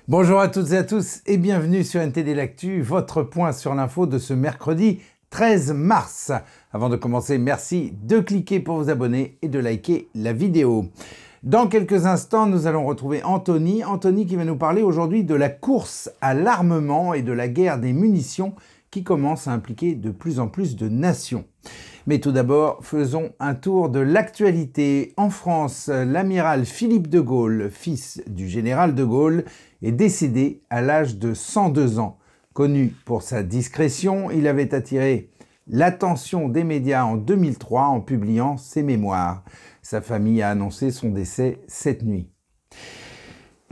Bonjour à toutes et à tous et bienvenue sur NTD L'Actu, votre point sur l'info de ce mercredi 13 mars. Avant de commencer, merci de cliquer pour vous abonner et de liker la vidéo. Dans quelques instants, nous allons retrouver Anthony qui va nous parler aujourd'hui de la course à l'armement et de la guerre des munitions qui commence à impliquer de plus en plus de nations. Mais tout d'abord, faisons un tour de l'actualité. En France, l'amiral Philippe de Gaulle, fils du général de Gaulle, est décédé à l'âge de 102 ans. Connu pour sa discrétion, il avait attiré l'attention des médias en 2003 en publiant ses mémoires. Sa famille a annoncé son décès cette nuit.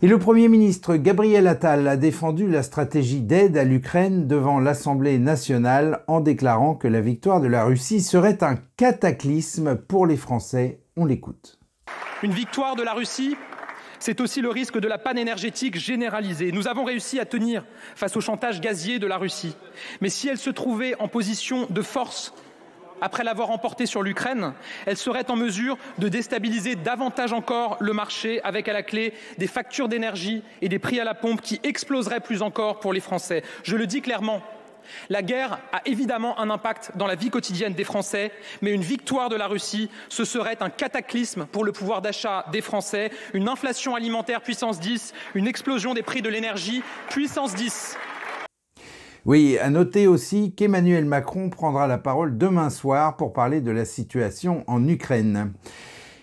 Et le Premier ministre Gabriel Attal a défendu la stratégie d'aide à l'Ukraine devant l'Assemblée nationale en déclarant que la victoire de la Russie serait un cataclysme pour les Français. On l'écoute. Une victoire de la Russie, c'est aussi le risque de la panne énergétique généralisée. Nous avons réussi à tenir face au chantage gazier de la Russie. Mais si elle se trouvait en position de force après l'avoir emporté sur l'Ukraine, elle serait en mesure de déstabiliser davantage encore le marché avec à la clé des factures d'énergie et des prix à la pompe qui exploseraient plus encore pour les Français. Je le dis clairement, la guerre a évidemment un impact dans la vie quotidienne des Français, mais une victoire de la Russie, ce serait un cataclysme pour le pouvoir d'achat des Français, une inflation alimentaire puissance 10, une explosion des prix de l'énergie puissance 10. Oui, à noter aussi qu'Emmanuel Macron prendra la parole demain soir pour parler de la situation en Ukraine.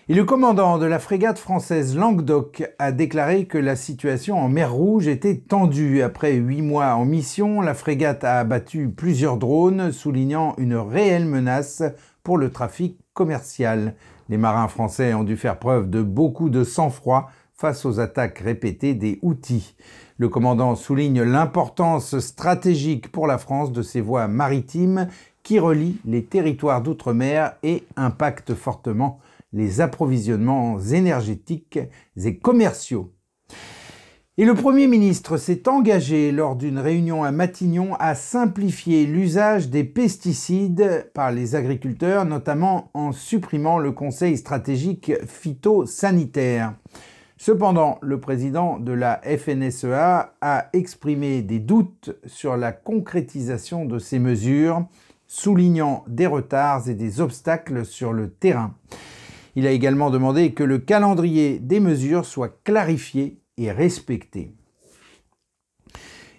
Et le commandant de la frégate française Languedoc a déclaré que la situation en mer Rouge était tendue. Après 8 mois en mission, la frégate a abattu plusieurs drones, soulignant une réelle menace pour le trafic commercial. Les marins français ont dû faire preuve de beaucoup de sang-froid face aux attaques répétées des Houthis. Le commandant souligne l'importance stratégique pour la France de ces voies maritimes qui relient les territoires d'outre-mer et impactent fortement les approvisionnements énergétiques et commerciaux. Et le Premier ministre s'est engagé lors d'une réunion à Matignon à simplifier l'usage des pesticides par les agriculteurs, notamment en supprimant le Conseil stratégique phytosanitaire. Cependant, le président de la FNSEA a exprimé des doutes sur la concrétisation de ces mesures, soulignant des retards et des obstacles sur le terrain. Il a également demandé que le calendrier des mesures soit clarifié et respecté.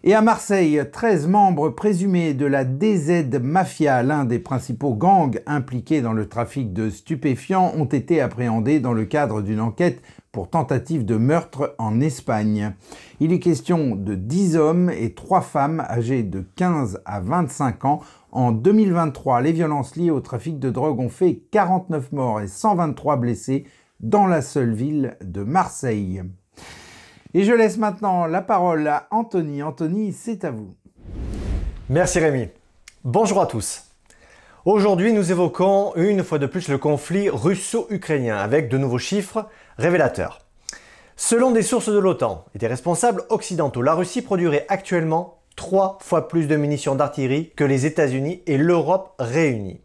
Et à Marseille, 13 membres présumés de la DZ Mafia, l'un des principaux gangs impliqués dans le trafic de stupéfiants, ont été appréhendés dans le cadre d'une enquête pour tentative de meurtre en Espagne. Il est question de 10 hommes et 3 femmes âgées de 15 à 25 ans. En 2023, les violences liées au trafic de drogue ont fait 49 morts et 123 blessés dans la seule ville de Marseille. Et je laisse maintenant la parole à Anthony. Anthony, c'est à vous. Merci Rémi. Bonjour à tous. Aujourd'hui, nous évoquons une fois de plus le conflit russo-ukrainien avec de nouveaux chiffres révélateurs. Selon des sources de l'OTAN et des responsables occidentaux, la Russie produirait actuellement 3 fois plus de munitions d'artillerie que les États-Unis et l'Europe réunis.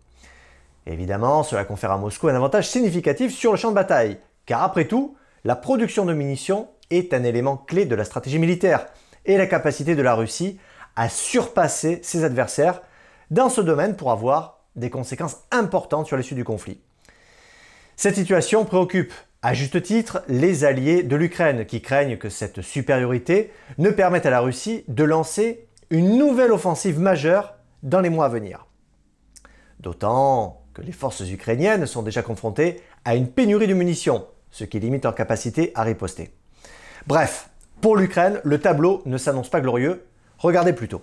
Évidemment, cela confère à Moscou un avantage significatif sur le champ de bataille, car après tout, la production de munitions est un élément clé de la stratégie militaire et la capacité de la Russie à surpasser ses adversaires dans ce domaine pour avoir des conséquences importantes sur l'issue du conflit. Cette situation préoccupe à juste titre les alliés de l'Ukraine qui craignent que cette supériorité ne permette à la Russie de lancer une nouvelle offensive majeure dans les mois à venir. D'autant que les forces ukrainiennes sont déjà confrontées à une pénurie de munitions, ce qui limite leur capacité à riposter. Bref, pour l'Ukraine, le tableau ne s'annonce pas glorieux. Regardez plutôt.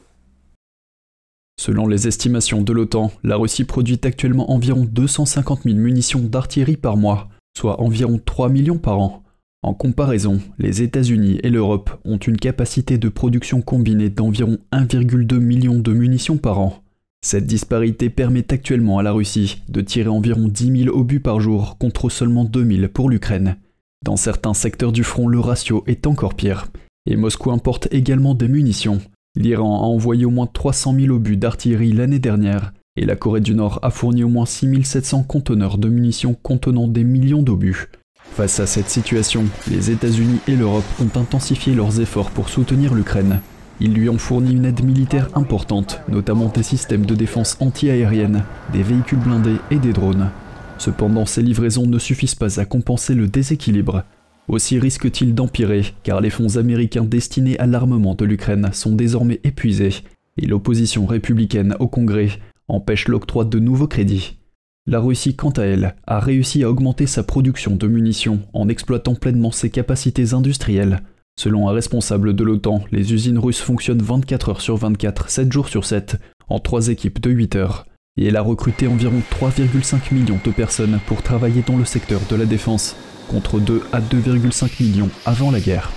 Selon les estimations de l'OTAN, la Russie produit actuellement environ 250 000 munitions d'artillerie par mois, soit environ 3 millions par an. En comparaison, les États-Unis et l'Europe ont une capacité de production combinée d'environ 1,2 million de munitions par an. Cette disparité permet actuellement à la Russie de tirer environ 10 000 obus par jour contre seulement 2 000 pour l'Ukraine. Dans certains secteurs du front, le ratio est encore pire. Et Moscou importe également des munitions. L'Iran a envoyé au moins 300 000 obus d'artillerie l'année dernière, et la Corée du Nord a fourni au moins 6 700 conteneurs de munitions contenant des millions d'obus. Face à cette situation, les États-Unis et l'Europe ont intensifié leurs efforts pour soutenir l'Ukraine. Ils lui ont fourni une aide militaire importante, notamment des systèmes de défense anti-aérienne, des véhicules blindés et des drones. Cependant, ces livraisons ne suffisent pas à compenser le déséquilibre. Aussi risque-t-il d'empirer, car les fonds américains destinés à l'armement de l'Ukraine sont désormais épuisés, et l'opposition républicaine au Congrès empêche l'octroi de nouveaux crédits. La Russie, quant à elle, a réussi à augmenter sa production de munitions en exploitant pleinement ses capacités industrielles. Selon un responsable de l'OTAN, les usines russes fonctionnent 24 heures sur 24, 7 jours sur 7, en 3 équipes de 8 heures. Et elle a recruté environ 3,5 millions de personnes pour travailler dans le secteur de la défense, contre 2 à 2,5 millions avant la guerre.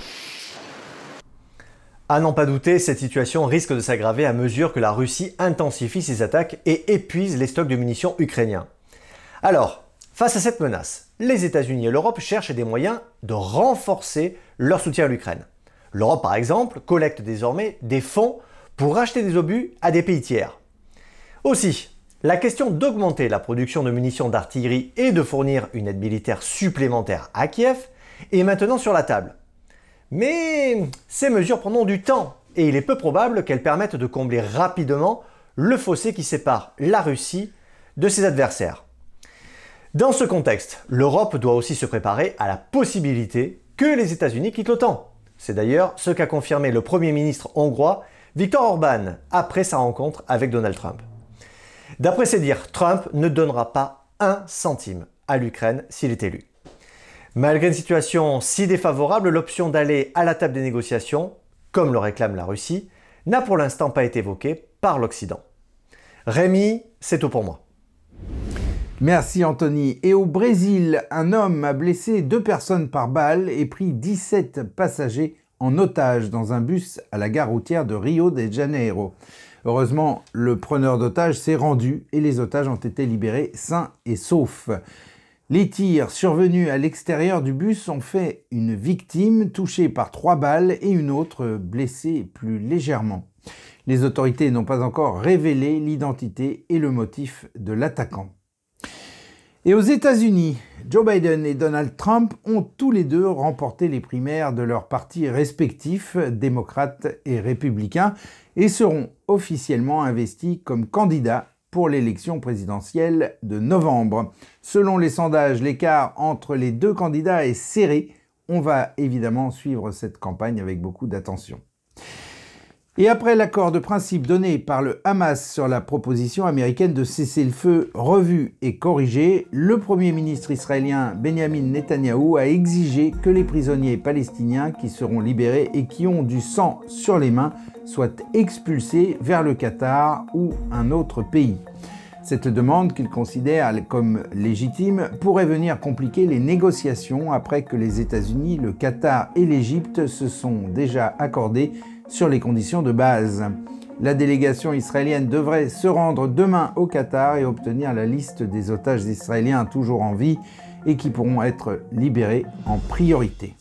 À n'en pas douter, cette situation risque de s'aggraver à mesure que la Russie intensifie ses attaques et épuise les stocks de munitions ukrainiens. Alors, face à cette menace, les États-Unis et l'Europe cherchent des moyens de renforcer leur soutien à l'Ukraine. L'Europe, par exemple, collecte désormais des fonds pour acheter des obus à des pays tiers. Aussi, la question d'augmenter la production de munitions d'artillerie et de fournir une aide militaire supplémentaire à Kiev est maintenant sur la table. Mais ces mesures prendront du temps et il est peu probable qu'elles permettent de combler rapidement le fossé qui sépare la Russie de ses adversaires. Dans ce contexte, l'Europe doit aussi se préparer à la possibilité que les États-Unis quittent l'OTAN. C'est d'ailleurs ce qu'a confirmé le Premier ministre hongrois Viktor Orban après sa rencontre avec Donald Trump. D'après ses dires, Trump ne donnera pas un centime à l'Ukraine s'il est élu. Malgré une situation si défavorable, l'option d'aller à la table des négociations, comme le réclame la Russie, n'a pour l'instant pas été évoquée par l'Occident. Rémi, c'est tout pour moi. Merci Anthony. Et au Brésil, un homme a blessé 2 personnes par balle et pris 17 passagers en otage dans un bus à la gare routière de Rio de Janeiro. Heureusement, le preneur d'otages s'est rendu et les otages ont été libérés sains et saufs. Les tirs survenus à l'extérieur du bus ont fait une victime touchée par 3 balles et une autre blessée plus légèrement. Les autorités n'ont pas encore révélé l'identité et le motif de l'attaquant. Et aux États-Unis, Joe Biden et Donald Trump ont tous les deux remporté les primaires de leurs partis respectifs, démocrates et républicains, et seront officiellement investis comme candidats pour l'élection présidentielle de novembre. Selon les sondages, l'écart entre les 2 candidats est serré. On va évidemment suivre cette campagne avec beaucoup d'attention. Et après l'accord de principe donné par le Hamas sur la proposition américaine de cessez-le-feu revue et corrigée, le Premier ministre israélien Benjamin Netanyahou a exigé que les prisonniers palestiniens qui seront libérés et qui ont du sang sur les mains soient expulsés vers le Qatar ou un autre pays. Cette demande, qu'il considère comme légitime, pourrait venir compliquer les négociations après que les États-Unis, le Qatar et l'Égypte se sont déjà accordés sur les conditions de base. La délégation israélienne devrait se rendre demain au Qatar et obtenir la liste des otages israéliens toujours en vie et qui pourront être libérés en priorité.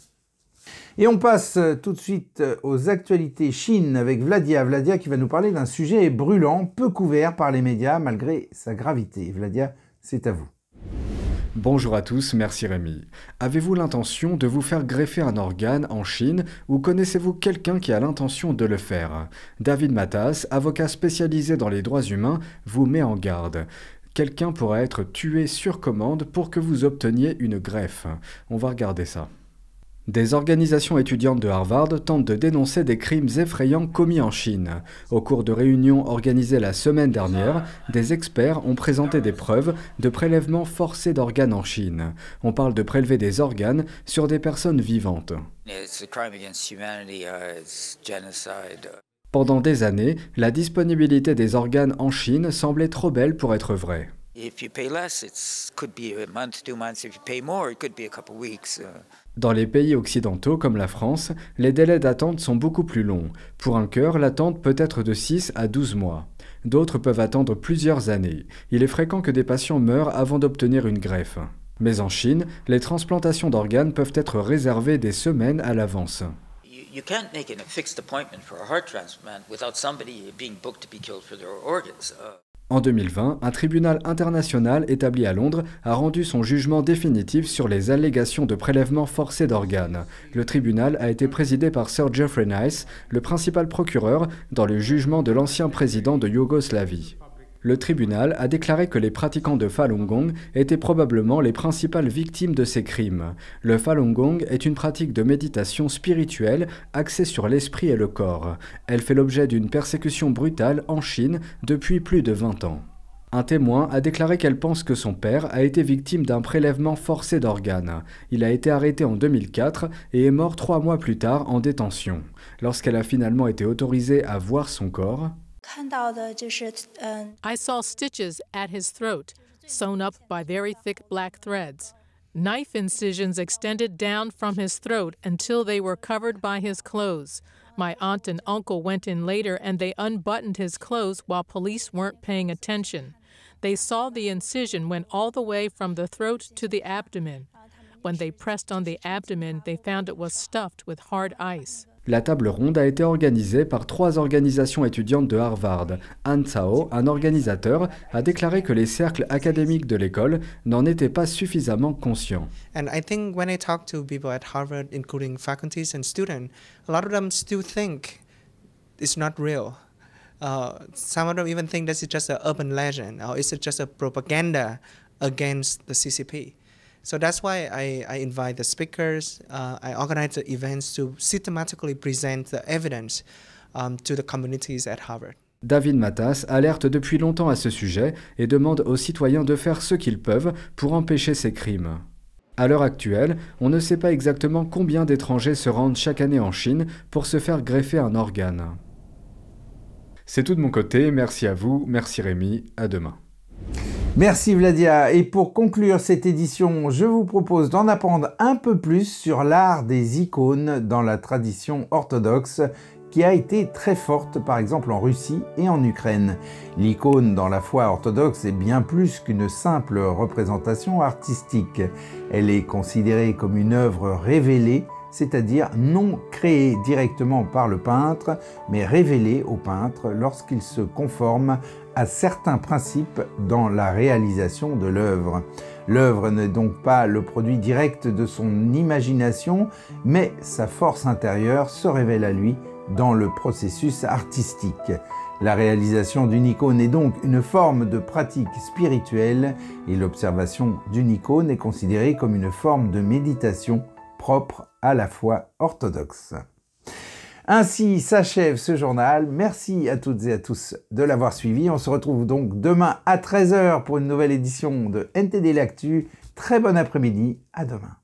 Et on passe tout de suite aux actualités Chine avec Vladia. Vladia qui va nous parler d'un sujet brûlant, peu couvert par les médias malgré sa gravité. Vladia, c'est à vous. Bonjour à tous, merci Rémi. Avez-vous l'intention de vous faire greffer un organe en Chine ou connaissez-vous quelqu'un qui a l'intention de le faire? David Matas, avocat spécialisé dans les droits humains, vous met en garde. Quelqu'un pourrait être tué sur commande pour que vous obteniez une greffe. On va regarder ça. Des organisations étudiantes de Harvard tentent de dénoncer des crimes effrayants commis en Chine. Au cours de réunions organisées la semaine dernière, des experts ont présenté des preuves de prélèvements forcés d'organes en Chine. On parle de prélever des organes sur des personnes vivantes. Pendant des années, la disponibilité des organes en Chine semblait trop belle pour être vraie. Dans les pays occidentaux comme la France, les délais d'attente sont beaucoup plus longs. Pour un cœur, l'attente peut être de 6 à 12 mois. D'autres peuvent attendre plusieurs années. Il est fréquent que des patients meurent avant d'obtenir une greffe. Mais en Chine, les transplantations d'organes peuvent être réservées des semaines à l'avance. You can't make a fixed appointment for a heart transplant without somebody being booked to be killed for their organs. En 2020, un tribunal international établi à Londres a rendu son jugement définitif sur les allégations de prélèvement forcé d'organes. Le tribunal a été présidé par Sir Geoffrey Nice, le principal procureur dans le jugement de l'ancien président de Yougoslavie. Le tribunal a déclaré que les pratiquants de Falun Gong étaient probablement les principales victimes de ces crimes. Le Falun Gong est une pratique de méditation spirituelle axée sur l'esprit et le corps. Elle fait l'objet d'une persécution brutale en Chine depuis plus de 20 ans. Un témoin a déclaré qu'elle pense que son père a été victime d'un prélèvement forcé d'organes. Il a été arrêté en 2004 et est mort 3 mois plus tard en détention. Lorsqu'elle a finalement été autorisée à voir son corps, I saw stitches at his throat, sewn up by very thick black threads. Knife incisions extended down from his throat until they were covered by his clothes. My aunt and uncle went in later and they unbuttoned his clothes while police weren't paying attention. They saw the incision went all the way from the throat to the abdomen. When they pressed on the abdomen, they found it was stuffed with hard ice. La table ronde a été organisée par 3 organisations étudiantes de Harvard. Han Cao, un organisateur, a déclaré que les cercles académiques de l'école n'en étaient pas suffisamment conscients. And I think when I talk to people at Harvard, including faculties and students, a lot of them still think it's not real. Some of them even think this is just an urban legend or it's just a propaganda against the CCP. So that's why I invite the speakers, I organize the events to systematically present the evidence to the communities at Harvard. David Matas alerte depuis longtemps à ce sujet et demande aux citoyens de faire ce qu'ils peuvent pour empêcher ces crimes. À l'heure actuelle, on ne sait pas exactement combien d'étrangers se rendent chaque année en Chine pour se faire greffer un organe. C'est tout de mon côté, merci à vous, merci Rémi, à demain. Merci Vladia. Et pour conclure cette édition, je vous propose d'en apprendre un peu plus sur l'art des icônes dans la tradition orthodoxe qui a été très forte par exemple en Russie et en Ukraine. L'icône dans la foi orthodoxe est bien plus qu'une simple représentation artistique. Elle est considérée comme une œuvre révélée, c'est-à-dire non créée directement par le peintre, mais révélée au peintre lorsqu'il se conforme à certains principes dans la réalisation de l'œuvre. L'œuvre n'est donc pas le produit direct de son imagination, mais sa force intérieure se révèle à lui dans le processus artistique. La réalisation d'une icône est donc une forme de pratique spirituelle et l'observation d'une icône est considérée comme une forme de méditation propre à la foi orthodoxe. Ainsi s'achève ce journal. Merci à toutes et à tous de l'avoir suivi. On se retrouve donc demain à 13 h pour une nouvelle édition de NTD L'Actu. Très bon après-midi. À demain.